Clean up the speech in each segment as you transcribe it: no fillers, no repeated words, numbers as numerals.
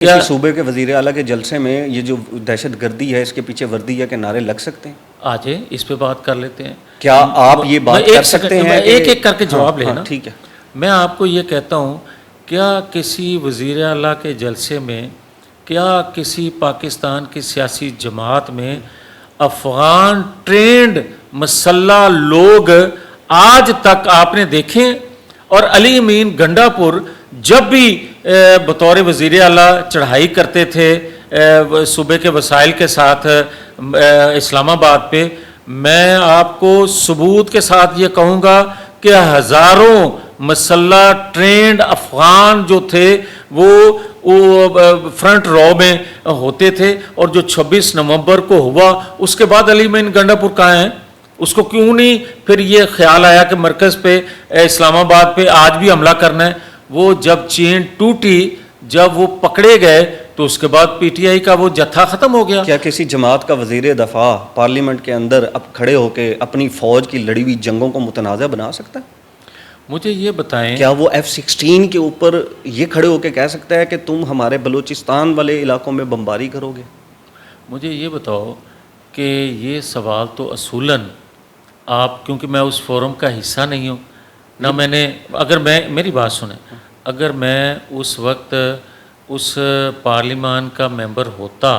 किसी सूबे के वज़ीर आला के जलसे में ये जो दहशत गर्दी है इसके पीछे वर्दी या के नारे लग सकते हैं? आज इस पे बात कर लेते हैं। क्या आप ये बात कर सकते हैं? एक एक करके जवाब लेना। ठीक है। मैं आपको ये कहता हूँ, क्या किसी वज़ीर आला के जलसे में, क्या किसी पाकिस्तान की सियासी जमात में अफ़गान ट्रेंड मसल्ला लोग आज तक आपने देखे? और अली अमीन गंडापुर जब भी बतौर वज़ीर आला चढ़ाई करते थे सूबे के वसाइल के साथ इस्लामाबाद पे, मैं आपको सबूत के साथ ये कहूँगा कि हज़ारों मसल्ला ट्रेंड अफ़गान जो थे वो फ्रंट रो में होते थे। और जो 26 नवंबर को हुआ उसके बाद अली अमीन गंडापुर कहाँ हैं? उसको क्यों नहीं फिर ये ख्याल आया कि मरकज़ पे इस्लामाबाद पे आज भी हमला करना है? वो जब चेन टूटी, जब वो पकड़े गए, तो उसके बाद पीटीआई का वो जत्था ख़त्म हो गया। क्या किसी जमात का वज़ीर दफ़ा पार्लियामेंट के अंदर अब खड़े होकर अपनी फ़ौज की लड़ी हुई जंगों को मुतनाज़ा बना सकता है? मुझे ये बताएं, क्या वो F-16 के ऊपर ये खड़े होकर कह सकता है कि तुम हमारे बलूचिस्तान वाले इलाकों में बमबारी करोगे? मुझे ये बताओ कि ये सवाल तो असूलन आप, क्योंकि मैं उस फोरम का हिस्सा नहीं हूँ ना, मैंने, अगर मैं, मेरी बात सुने, अगर मैं उस वक्त उस पार्लियामान का मेंबर होता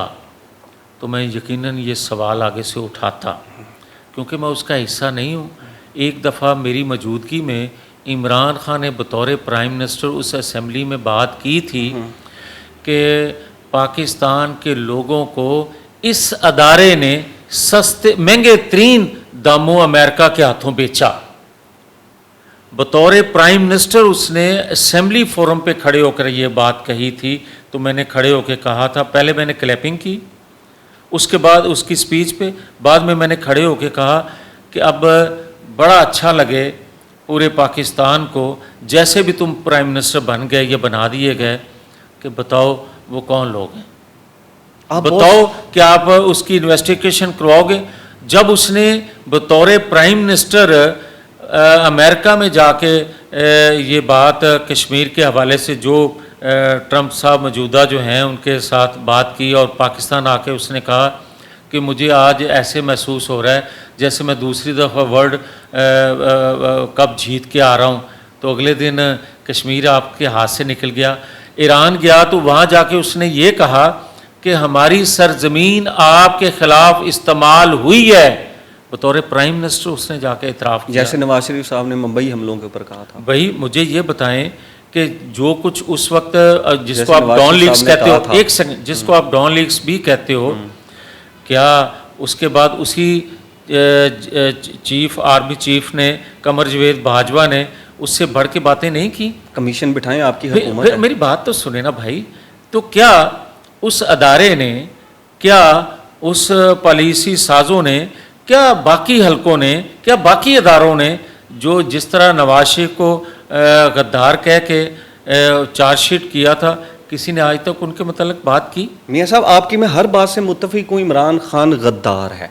तो मैं यकीनन ये सवाल आगे से उठाता, क्योंकि मैं उसका हिस्सा नहीं हूँ। एक दफ़ा मेरी मौजूदगी में इमरान खान ने बतौर प्राइम मिनिस्टर उस असेंबली में बात की थी कि पाकिस्तान के लोगों को इस अदारे ने सस्ते महंगे तरीन दामों अमेरिका के हाथों बेचा। बतौर प्राइम मिनिस्टर उसने असेंबली फोरम पे खड़े होकर ये बात कही थी। तो मैंने खड़े होकर कहा था, पहले मैंने क्लैपिंग की, उसके बाद उसकी स्पीच पे, बाद में मैंने खड़े होकर कहा कि अब बड़ा अच्छा लगे पूरे पाकिस्तान को, जैसे भी तुम प्राइम मिनिस्टर बन गए, ये बना दिए गए, कि बताओ वो कौन लोग हैं, आप बताओ कि आप उसकी इन्वेस्टिगेशन करवाओगे। जब उसने बतौर प्राइम मिनिस्टर अमेरिका में जाके ये बात कश्मीर के हवाले से, जो ट्रंप साहब मौजूदा जो हैं उनके साथ बात की, और पाकिस्तान आके उसने कहा कि मुझे आज ऐसे महसूस हो रहा है जैसे मैं दूसरी दफ़ा वर्ल्ड कप जीत के आ रहा हूँ, तो अगले दिन कश्मीर आपके हाथ से निकल गया। ईरान गया तो वहाँ जाके उसने ये कहा कि हमारी सरजमीन आपके ख़िलाफ़ इस्तेमाल हुई है। बतौर प्राइम मिनिस्टर उसने जाके इतराफ़ किया, जैसे नवाज शरीफ साहब ने मुंबई हमलों के ऊपर कहा था। भाई मुझे ये बताएं कि जो कुछ उस वक्त, जिसको आप डॉन लीक्स कहते हो, एक सेकंड, जिसको आप डॉन लीक्स भी कहते हो, क्या उसके बाद उसी चीफ, आर्मी चीफ ने, कमर जवेद बाजवा ने उससे बढ़ के बातें नहीं की? कमीशन बिठाएं, आपकी हुकूमत है। मेरी बात तो सुने ना भाई। तो क्या उस अदारे ने, क्या उस पॉलिसी साजों ने, क्या बाकी हलकों ने, क्या बाकी अदारों ने, जो जिस तरह नवाज शरीफ को गद्दार कह के चार्जशीट किया था, किसी ने आज तक उनके मतलब बात की? मियां साहब, आपकी मैं हर बात से मुत्तफिक हूँ, इमरान खान गद्दार है,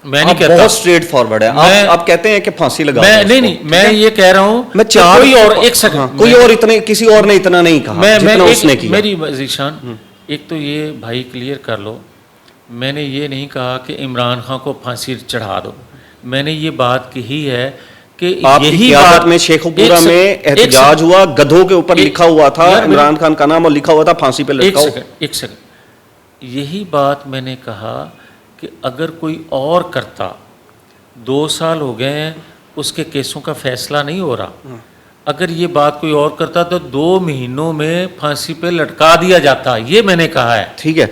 मैं नहीं कहता, बहुत स्ट्रेट फॉरवर्ड है। आप कहते हैं कि फांसी लगा, नहीं, मैं ये कह रहा हूँ, मैं चार कोई और, एक सेकंड, कोई और इतने, किसी और ने इतना नहीं कहा जितना उसने किया। मेरी ज़ीशान, एक तो ये भाई क्लियर कर लो, मैंने ये नहीं कहा कि इमरान खान को फांसी चढ़ा दो। मैंने ये बात कही है कि यही बात में शेखुपुरा में एहतजाज हुआ, गधों के ऊपर लिखा हुआ था इमरान खान का नाम और लिखा हुआ था फांसी पे लटकाओ। एक सेकंड, यही बात मैंने कहा कि अगर कोई और करता, 2 साल हो गए हैं उसके केसों का फैसला नहीं हो रहा, अगर ये बात कोई और करता तो 2 महीनों में फांसी पे लटका दिया जाता, ये मैंने कहा है। ठीक है।